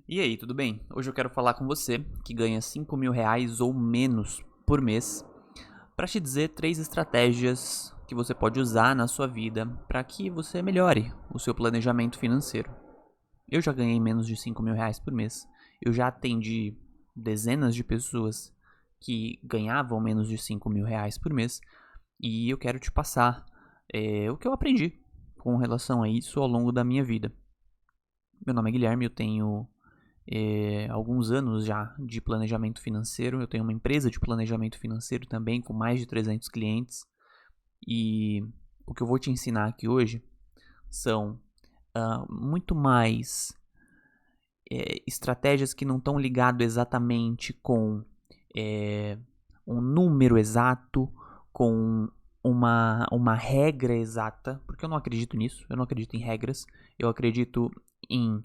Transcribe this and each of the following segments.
E aí, tudo bem? Hoje eu quero falar com você que ganha R$ 5.000 ou menos por mês para te dizer 3 estratégias que você pode usar na sua vida para que você melhore o seu planejamento financeiro. Eu já ganhei menos de R$ 5.000 por mês. Eu já atendi dezenas de pessoas que ganhavam menos de R$ 5.000 por mês e eu quero te passar o que eu aprendi com relação a isso ao longo da minha vida. Meu nome é Guilherme, eu tenho alguns anos já de planejamento financeiro. Eu tenho uma empresa de planejamento financeiro também com mais de 300 clientes. E o que eu vou te ensinar aqui hoje são muito mais estratégias que não estão ligadas exatamente com um número exato, com uma regra exata, porque eu não acredito nisso, eu não acredito em regras, eu acredito em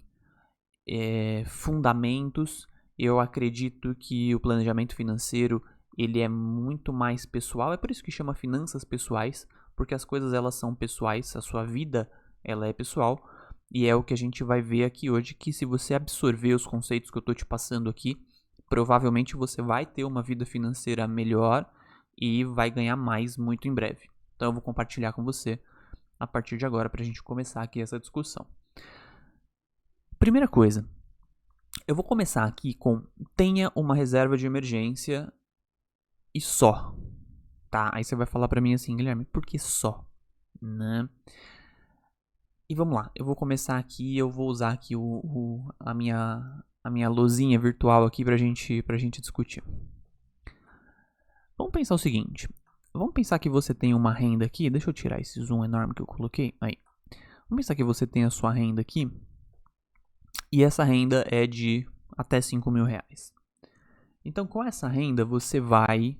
fundamentos. Eu acredito que o planejamento financeiro ele é muito mais pessoal. É por isso que chama finanças pessoais, porque as coisas elas são pessoais, a sua vida ela é pessoal. E é o que a gente vai ver aqui hoje, que se você absorver os conceitos que eu estou te passando aqui, provavelmente você vai ter uma vida financeira melhor e vai ganhar mais muito em breve. Então eu vou compartilhar com você a partir de agora para a gente começar aqui essa discussão. Primeira coisa, eu vou começar aqui com tenha uma reserva de emergência e só, tá? Aí você vai falar pra mim assim, Guilherme, por que só? Né? E vamos lá, eu vou começar aqui, eu vou usar aqui a minha luzinha virtual aqui pra gente discutir. Vamos pensar o seguinte, vamos pensar que você tem uma renda aqui, deixa eu tirar esse zoom enorme que eu coloquei, aí. Vamos pensar que você tem a sua renda aqui, e essa renda é de até R$ 5.000. Então, com essa renda, você vai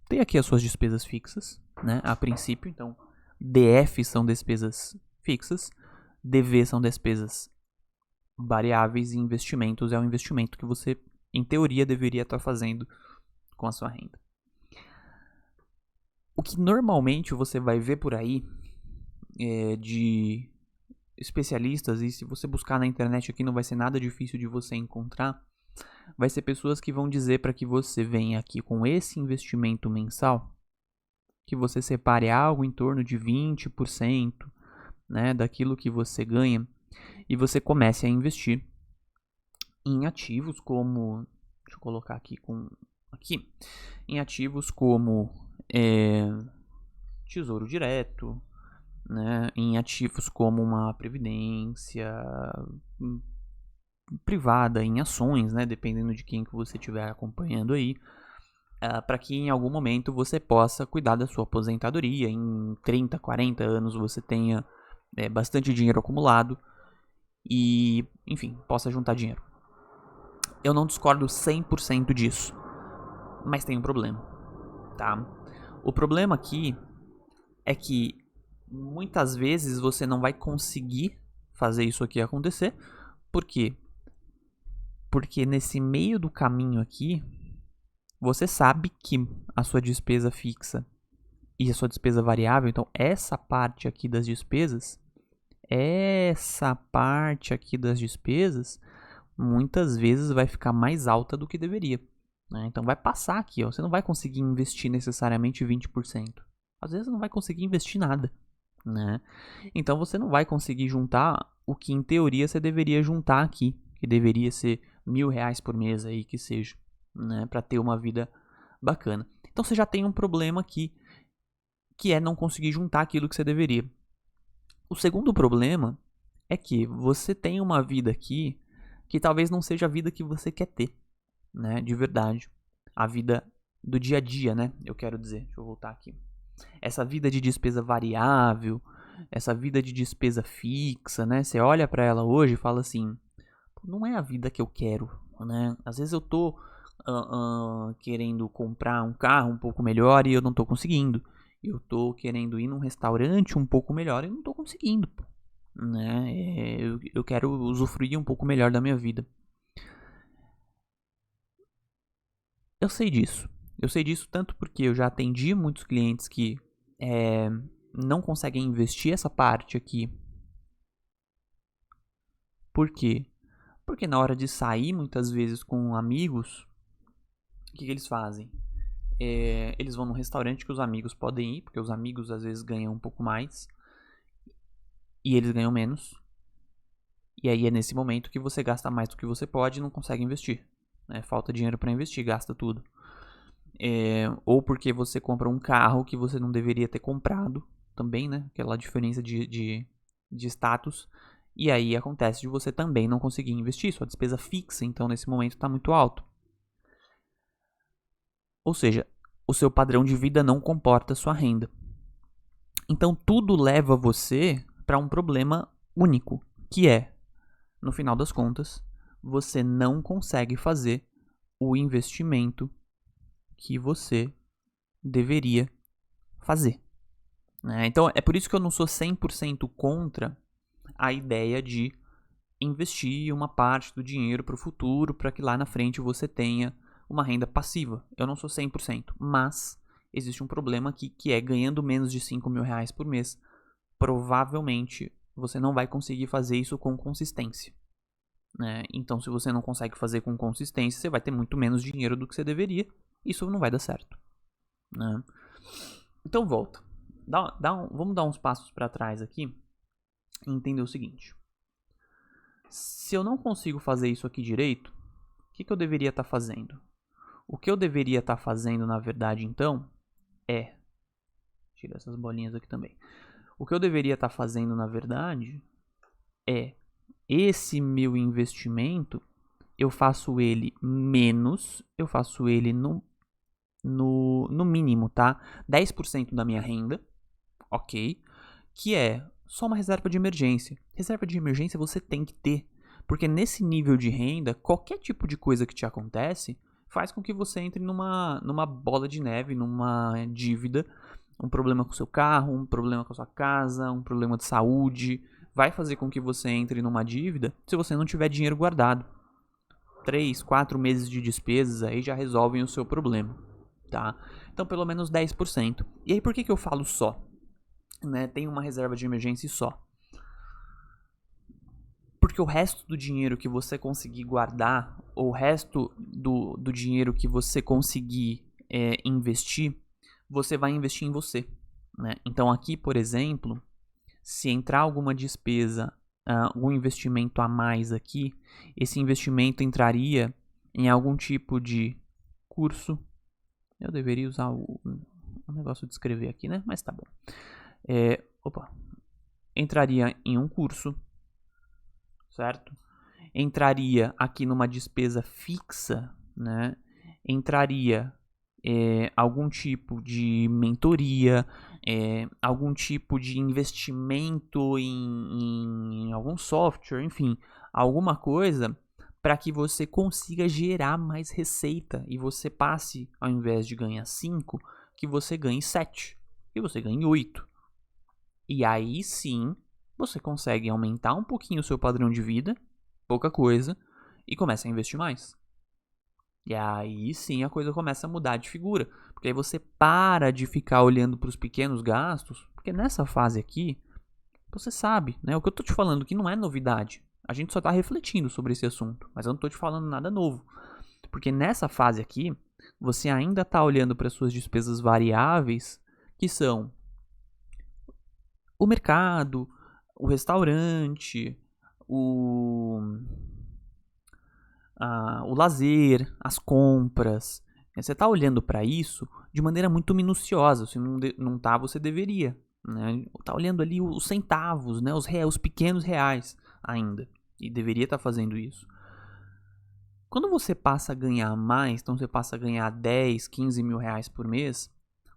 ter aqui as suas despesas fixas, né? A princípio, então, DF são despesas fixas, DV são despesas variáveis e investimentos é o investimento que você, em teoria, deveria estar fazendo com a sua renda. O que normalmente você vai ver por aí de especialistas, e se você buscar na internet aqui não vai ser nada difícil de você encontrar, vai ser pessoas que vão dizer para que você venha aqui com esse investimento mensal, que você separe algo em torno de 20%, né, daquilo que você ganha e você comece a investir em ativos como, deixa eu colocar aqui, em ativos como tesouro direto, né, em ativos como uma previdência privada, em ações, né, dependendo de quem que você estiver acompanhando aí, para que em algum momento você possa cuidar da sua aposentadoria. Em 30, 40 anos você tenha bastante dinheiro acumulado e, enfim, possa juntar dinheiro. Eu não discordo 100% disso, mas tem um problema, tá? O problema aqui é que muitas vezes você não vai conseguir fazer isso aqui acontecer. Por quê? Porque nesse meio do caminho aqui, você sabe que a sua despesa fixa e a sua despesa variável, então essa parte aqui das despesas, muitas vezes vai ficar mais alta do que deveria. Né? Então vai passar aqui, ó. Você não vai conseguir investir necessariamente 20%. Às vezes você não vai conseguir investir nada. Né? Então você não vai conseguir juntar o que em teoria você deveria juntar aqui, que deveria ser R$ 1.000 por mês aí que seja, né, para ter uma vida bacana. Então você já tem um problema aqui, que é não conseguir juntar aquilo que você deveria. O segundo problema é que você tem uma vida aqui que talvez não seja a vida que você quer ter, né, de verdade. A vida do dia a dia, né, eu quero dizer. Deixa eu voltar aqui. Essa vida de despesa variável, essa vida de despesa fixa, né? Você olha para ela hoje e fala assim, não é a vida que eu quero, né? Às vezes eu tô querendo comprar um carro um pouco melhor e eu não tô conseguindo. Eu tô querendo ir num restaurante um pouco melhor e não tô conseguindo, né? Eu quero usufruir um pouco melhor da minha vida. Eu sei disso. Eu sei disso tanto porque eu já atendi muitos clientes que não conseguem investir essa parte aqui Por quê? Porque na hora de sair, muitas vezes, com amigos, o que eles fazem? Eles vão num restaurante que os amigos podem ir, porque os amigos às vezes ganham um pouco mais e eles ganham menos. E aí é nesse momento que você gasta mais do que você pode e não consegue investir. Né? Falta dinheiro para investir, gasta tudo. Ou porque você compra um carro que você não deveria ter comprado também, né? Aquela diferença de status. E aí acontece de você também não conseguir investir. Sua despesa fixa, então, nesse momento está muito alto. Ou seja, o seu padrão de vida não comporta sua renda. Então, tudo leva você para um problema único, que é, no final das contas, você não consegue fazer o investimento que você deveria fazer. Então, é por isso que eu não sou 100% contra a ideia de investir uma parte do dinheiro para o futuro, para que lá na frente você tenha uma renda passiva. Eu não sou 100%, mas existe um problema aqui, que é ganhando menos de 5 mil reais por mês, provavelmente você não vai conseguir fazer isso com consistência. Então, se você não consegue fazer com consistência, você vai ter muito menos dinheiro do que você deveria. Isso não vai dar certo. Então, volta. Vamos dar uns passos para trás aqui e entender o seguinte. Se eu não consigo fazer isso aqui direito, o que eu deveria estar fazendo? O que eu deveria estar fazendo, na verdade, então, é... Tira essas bolinhas aqui também. O que eu deveria estar fazendo, na verdade, é esse meu investimento, eu faço ele menos, eu faço ele no mínimo, tá? 10% da minha renda, ok? Que é só uma reserva de emergência. Reserva de emergência você tem que ter, porque nesse nível de renda, qualquer tipo de coisa que te acontece faz com que você entre numa bola de neve, numa dívida, um problema com o seu carro, um problema com a sua casa, um problema de saúde, vai fazer com que você entre numa dívida se você não tiver dinheiro guardado. 3, 4 meses de despesas aí já resolvem o seu problema, tá? Então pelo menos 10%. E aí por que eu falo só? Tem uma reserva de emergência só. Porque o resto do dinheiro que você conseguir guardar, ou o resto do dinheiro que você conseguir investir, você vai investir em você. Então aqui, por exemplo, se entrar alguma despesa, algum investimento a mais aqui, esse investimento entraria em algum tipo de curso. Eu deveria usar o negócio de escrever aqui, né? Mas tá bom. Entraria em um curso, certo? Entraria aqui numa despesa fixa, né? Entraria algum tipo de mentoria, algum tipo de investimento em algum software, enfim, alguma coisa para que você consiga gerar mais receita e você passe, ao invés de ganhar 5, que você ganhe 7, que você ganhe 8. E aí sim, você consegue aumentar um pouquinho o seu padrão de vida, pouca coisa, e começa a investir mais. E aí sim a coisa começa a mudar de figura, porque aí você para de ficar olhando para os pequenos gastos, porque nessa fase aqui, você sabe, né? O que eu tô te falando aqui não é novidade. A gente só tá refletindo sobre esse assunto, mas eu não tô te falando nada novo. Porque nessa fase aqui, você ainda tá olhando para suas despesas variáveis, que são o mercado, o restaurante, o lazer, as compras. Você está olhando para isso de maneira muito minuciosa. Se não tá, você deveria. Tá olhando ali os centavos, né? Os pequenos reais ainda. E deveria estar fazendo isso. Quando você passa a ganhar mais, então você passa a ganhar 10, 15 mil reais por mês,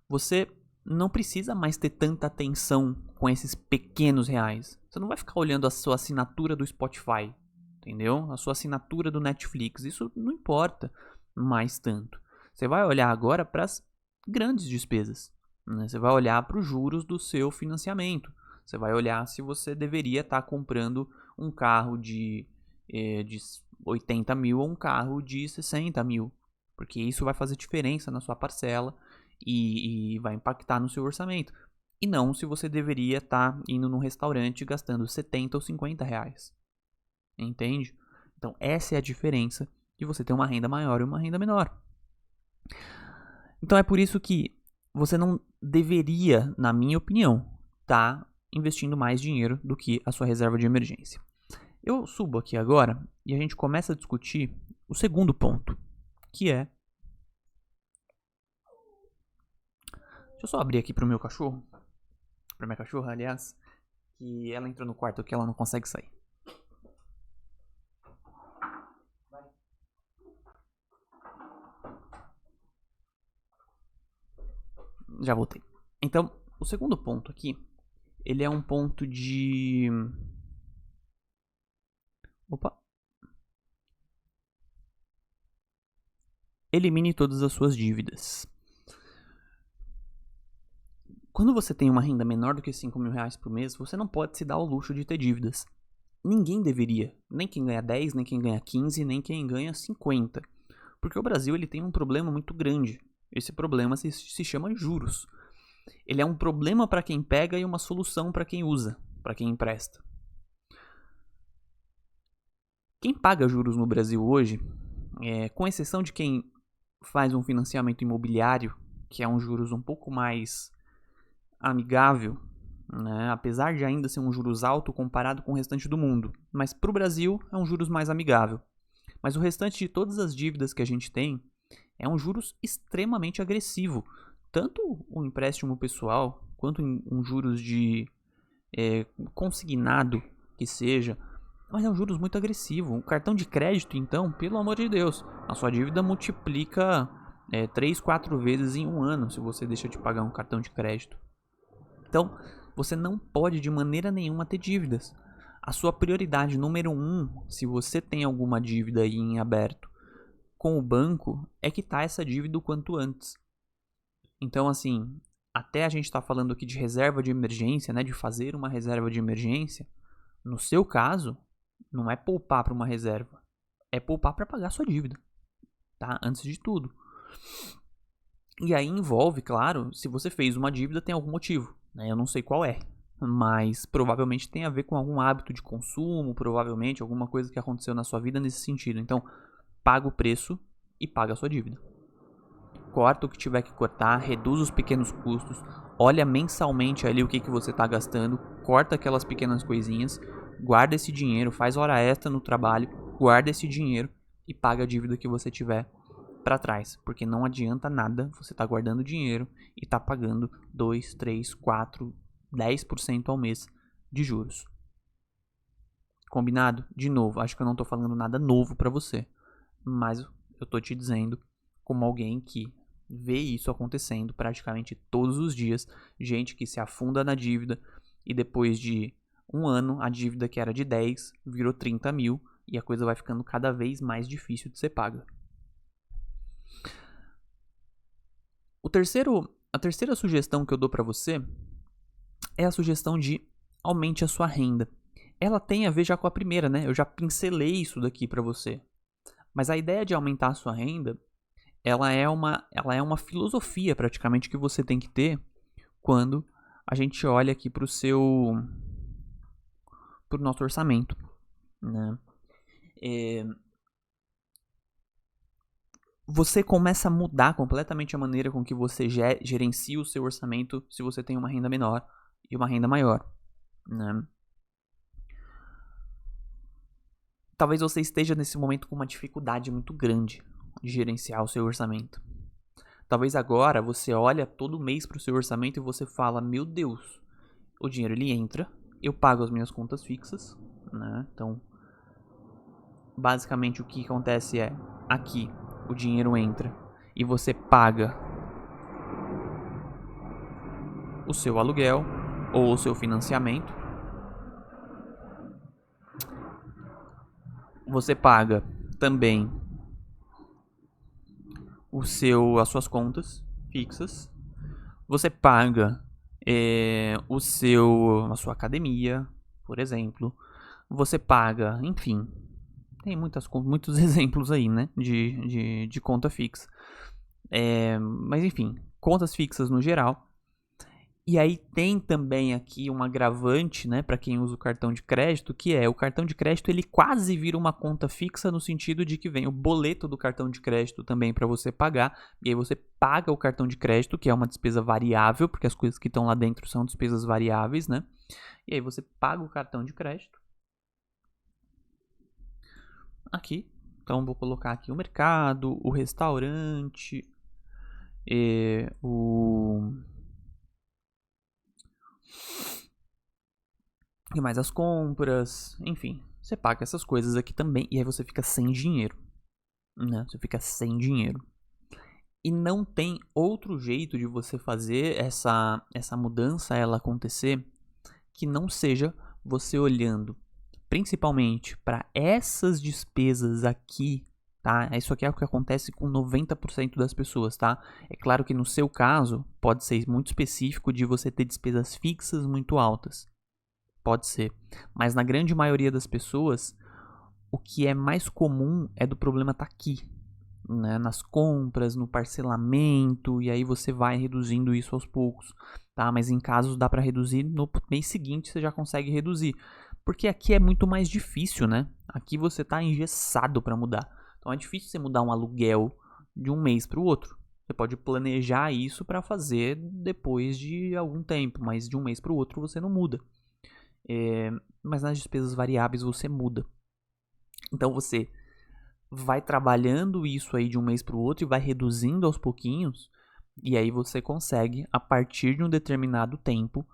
você não precisa mais ter tanta atenção com esses pequenos reais. Você não vai ficar olhando a sua assinatura do Spotify, entendeu? A sua assinatura do Netflix. Isso não importa mais tanto. Você vai olhar agora para as grandes despesas. Você vai olhar para os juros do seu financiamento. Você vai olhar se você deveria estar comprando um carro de 80 mil ou um carro de 60 mil. Porque isso vai fazer diferença na sua parcela e vai impactar no seu orçamento. E não se você deveria estar indo num restaurante gastando 70 ou 50 reais. entende? Então essa é a diferença de você ter uma renda maior e uma renda menor. Então é por isso que você não deveria, na minha opinião, estar investindo mais dinheiro do que a sua reserva de emergência. Eu subo aqui agora e a gente começa a discutir o segundo ponto, que é... Deixa eu só abrir aqui pro meu cachorro, pra minha cachorra, aliás, que ela entrou no quarto que ela não consegue sair. Já voltei. Então, o segundo ponto aqui, ele é um ponto de... Opa! Elimine todas as suas dívidas. Quando você tem uma renda menor do que 5 mil reais por mês, você não pode se dar ao luxo de ter dívidas. Ninguém deveria. Nem quem ganha 10, nem quem ganha 15, nem quem ganha 50. Porque o Brasil ele tem um problema muito grande. Esse problema se chama juros. Ele é um problema para quem pega e uma solução para quem usa, para quem empresta. Quem paga juros no Brasil hoje, com exceção de quem faz um financiamento imobiliário, que é um juros um pouco mais amigável, né? Apesar de ainda ser um juros alto comparado com o restante do mundo, mas para o Brasil é um juros mais amigável. Mas o restante de todas as dívidas que a gente tem é um juros extremamente agressivo, tanto o empréstimo pessoal quanto um juros de consignado que seja, mas é um juros muito agressivo. Um cartão de crédito, então, pelo amor de Deus, a sua dívida multiplica 3, 4 vezes em um ano se você deixa de pagar um cartão de crédito. Então, você não pode de maneira nenhuma ter dívidas. A sua prioridade número 1, se você tem alguma dívida aí em aberto com o banco, é quitar essa dívida o quanto antes. Então, assim, até a gente está falando aqui de reserva de emergência, né, de fazer uma reserva de emergência. No seu caso, não é poupar para uma reserva, é poupar para pagar sua dívida, tá? Antes de tudo. E aí envolve, claro, se você fez uma dívida, tem algum motivo, né? Eu não sei qual é, mas provavelmente tem a ver com algum hábito de consumo, provavelmente alguma coisa que aconteceu na sua vida nesse sentido. Então, paga o preço e paga a sua dívida. Corta o que tiver que cortar, reduz os pequenos custos, olha mensalmente ali o que você está gastando, corta aquelas pequenas coisinhas, guarda esse dinheiro, faz hora extra no trabalho, guarda esse dinheiro e paga a dívida que você tiver para trás, porque não adianta nada você tá guardando dinheiro e tá pagando 2, 3, 4, 10% ao mês de juros. Combinado? De novo, acho que eu não tô falando nada novo para você, mas eu tô te dizendo como alguém que vê isso acontecendo praticamente todos os dias, gente que se afunda na dívida e depois de um ano a dívida que era de 10 virou 30 mil e a coisa vai ficando cada vez mais difícil de ser paga. A terceira sugestão que eu dou para você é a sugestão de aumente a sua renda. Ela tem a ver já com a primeira, né? Eu já pincelei isso daqui para você. Mas a ideia de aumentar a sua renda, ela é uma filosofia praticamente que você tem que ter quando a gente olha aqui pro nosso orçamento, né? Você começa a mudar completamente a maneira com que você gerencia o seu orçamento se você tem uma renda menor e uma renda maior, né? Talvez você esteja nesse momento com uma dificuldade muito grande de gerenciar o seu orçamento. Talvez agora você olha todo mês para o seu orçamento e você fala, meu Deus, o dinheiro ele entra, eu pago as minhas contas fixas, né? Então, basicamente o que acontece é, aqui o dinheiro entra e você paga o seu aluguel ou o seu financiamento. Você paga também as suas contas fixas. Você paga a sua academia, por exemplo. Você paga, enfim, tem muitos exemplos aí, né, de conta fixa. Mas enfim, contas fixas no geral. E aí tem também aqui um agravante, né, para quem usa o cartão de crédito, que é o cartão de crédito ele quase vira uma conta fixa no sentido de que vem o boleto do cartão de crédito também para você pagar, e aí você paga o cartão de crédito, que é uma despesa variável, porque as coisas que estão lá dentro são despesas variáveis, né? E aí você paga o cartão de crédito. Aqui, então vou colocar aqui o mercado, o restaurante, e mais as compras, enfim, você paga essas coisas aqui também e aí você fica sem dinheiro, né? Você fica sem dinheiro. E não tem outro jeito de você fazer essa mudança ela acontecer que não seja você olhando principalmente para essas despesas aqui, tá? Isso aqui é o que acontece com 90% das pessoas, tá? É claro que no seu caso pode ser muito específico de você ter despesas fixas muito altas. Pode ser. Mas na grande maioria das pessoas, o que é mais comum é do problema estar aqui, né? Nas compras, no parcelamento, e aí você vai reduzindo isso aos poucos, tá? Mas em casos dá para reduzir, no mês seguinte você já consegue reduzir. Porque aqui é muito mais difícil, né? Aqui você tá engessado para mudar. Então é difícil você mudar um aluguel de um mês para o outro. Você pode planejar isso para fazer depois de algum tempo, mas de um mês para o outro você não muda. Mas nas despesas variáveis você muda. Então você vai trabalhando isso aí de um mês para o outro e vai reduzindo aos pouquinhos. E aí você consegue, a partir de um determinado tempo,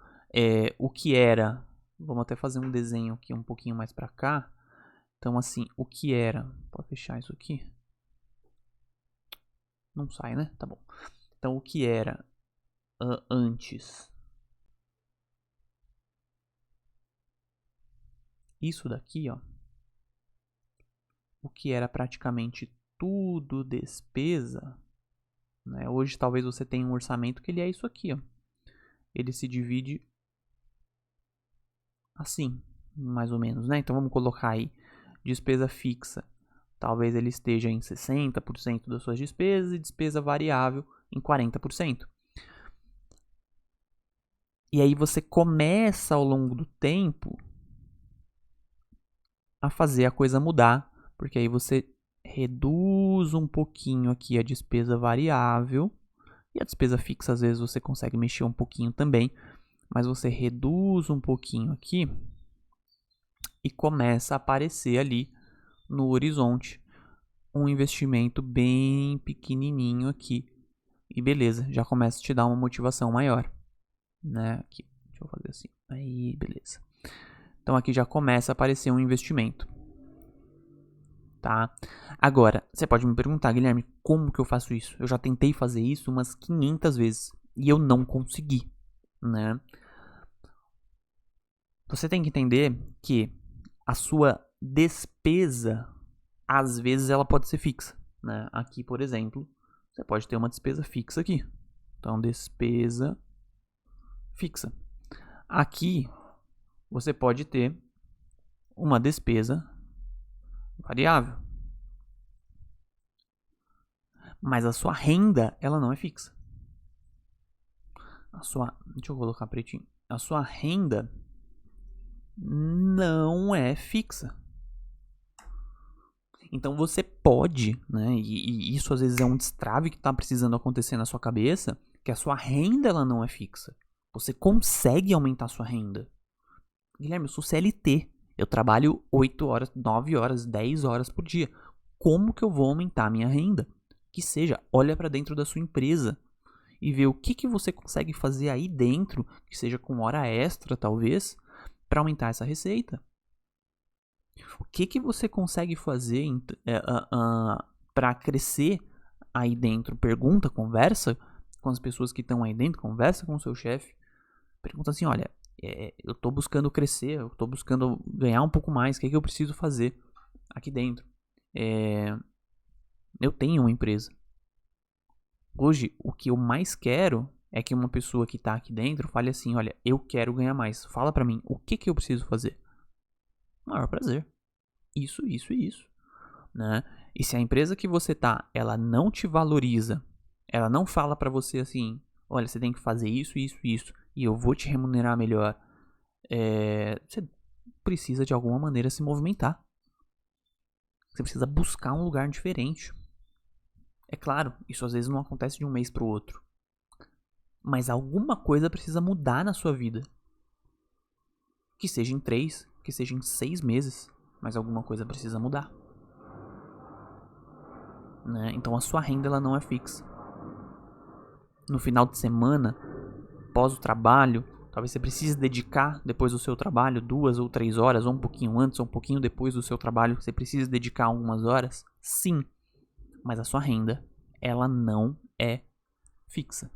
o que era... Vamos até fazer um desenho aqui um pouquinho mais para cá. Então assim, o que era... Pode fechar isso aqui? Não sai, né? Tá bom. Então o que era antes... Isso daqui, ó. O que era praticamente tudo despesa, né? Hoje talvez você tenha um orçamento que ele é isso aqui, ó. Ele se divide assim, mais ou menos, né? Então vamos colocar aí despesa fixa. Talvez ele esteja em 60% das suas despesas e despesa variável em 40%. E aí você começa ao longo do tempo a fazer a coisa mudar, porque aí você reduz um pouquinho aqui a despesa variável e a despesa fixa às vezes você consegue mexer um pouquinho também, mas você reduz um pouquinho aqui e começa a aparecer ali no horizonte um investimento bem pequenininho aqui. E beleza, já começa a te dar uma motivação maior, né? Aqui, deixa eu fazer assim. Aí, beleza. Então aqui já começa a aparecer um investimento, tá? Agora, você pode me perguntar, Guilherme, como que eu faço isso? Eu já tentei fazer isso umas 500 vezes e eu não consegui, né? Você tem que entender que a sua despesa, às vezes, ela pode ser fixa, né? Aqui, por exemplo, você pode ter uma despesa fixa aqui. Então, despesa fixa. Aqui, você pode ter uma despesa variável. Mas a sua renda, ela não é fixa. Deixa eu colocar pretinho. A sua renda não é fixa. Então você pode, né? E isso às vezes é um destrave que está precisando acontecer na sua cabeça, que a sua renda ela não é fixa. Você consegue aumentar a sua renda. Guilherme, eu sou CLT. Eu trabalho 8 horas, 9 horas, 10 horas por dia. Como que eu vou aumentar a minha renda? Que seja, olha para dentro da sua empresa e vê o que você consegue fazer aí dentro, que seja com hora extra talvez, para aumentar essa receita. O que você consegue fazer para crescer aí dentro? Pergunta, conversa com as pessoas que estão aí dentro, conversa com o seu chefe. Pergunta assim, olha, eu estou buscando crescer, eu estou buscando ganhar um pouco mais, o que eu preciso fazer aqui dentro? Eu tenho uma empresa. Hoje, o que eu mais quero é que uma pessoa que está aqui dentro fale assim, olha, eu quero ganhar mais. Fala para mim, o que eu preciso fazer? Maior prazer. Isso, né? E se a empresa que você tá, ela não te valoriza, ela não fala para você assim, olha, você tem que fazer isso, e eu vou te remunerar melhor, você precisa de alguma maneira se movimentar. Você precisa buscar um lugar diferente. É claro, isso às vezes não acontece de um mês para o outro. Mas alguma coisa precisa mudar na sua vida. Que seja em 3, que seja em 6 meses, mas alguma coisa precisa mudar. Né? Então a sua renda ela não é fixa. No final de semana, após o trabalho, talvez você precise dedicar depois do seu trabalho 2 ou 3 horas, ou um pouquinho antes, ou um pouquinho depois do seu trabalho, você precisa dedicar algumas horas. Sim, mas a sua renda ela não é fixa.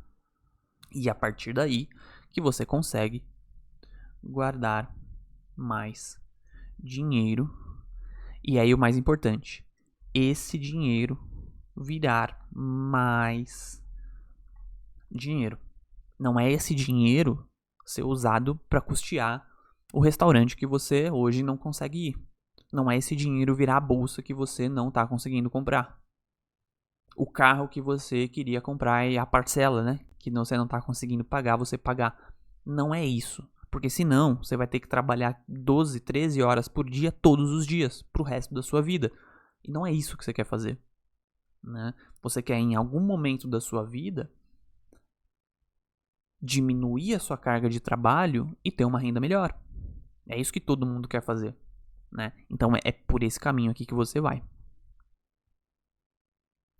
E a partir daí que você consegue guardar mais dinheiro. E aí o mais importante, esse dinheiro virar mais dinheiro. Não é esse dinheiro ser usado para custear o restaurante que você hoje não consegue ir. Não é esse dinheiro virar a bolsa que você não está conseguindo comprar. O carro que você queria comprar e a parcela, né? Que você não está conseguindo pagar, você pagar. Não é isso. Porque senão você vai ter que trabalhar 12, 13 horas por dia todos os dias pro resto da sua vida. E não é isso que você quer fazer. Né? Você quer em algum momento da sua vida diminuir a sua carga de trabalho e ter uma renda melhor. É isso que todo mundo quer fazer. Né? Então é por esse caminho aqui que você vai.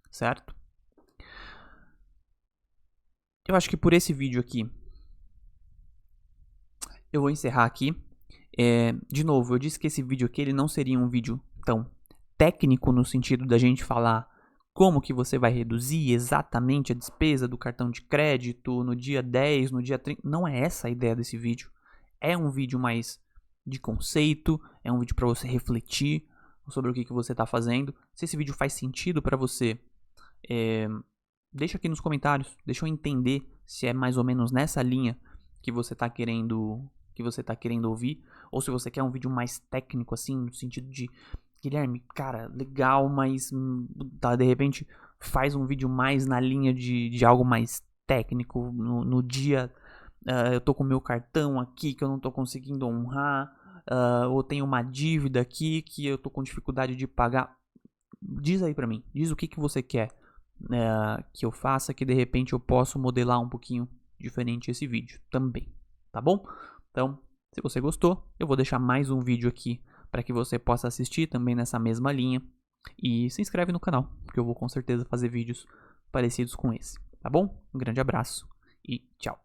Certo? Eu acho que por esse vídeo aqui eu vou encerrar aqui. De novo, eu disse que esse vídeo aqui ele não seria um vídeo tão técnico no sentido da gente falar como que você vai reduzir exatamente a despesa do cartão de crédito no dia 10, no dia 30. Não é essa a ideia desse vídeo. É um vídeo mais de conceito, é um vídeo para você refletir sobre o que você está fazendo. Se esse vídeo faz sentido para você, deixa aqui nos comentários, deixa eu entender se é mais ou menos nessa linha que você está querendo ouvir, ou se você quer um vídeo mais técnico assim, no sentido de Guilherme, cara, legal, mas tá, de repente faz um vídeo mais na linha de algo mais técnico no dia. Eu tô com o meu cartão aqui que eu não tô conseguindo honrar, ou tenho uma dívida aqui que eu tô com dificuldade de pagar. Diz aí pra mim, diz o que você quer que eu faça, que de repente eu posso modelar um pouquinho diferente esse vídeo também, tá bom? Então, se você gostou, eu vou deixar mais um vídeo aqui para que você possa assistir também nessa mesma linha. E se inscreve no canal, porque eu vou com certeza fazer vídeos parecidos com esse, tá bom? Um grande abraço e tchau!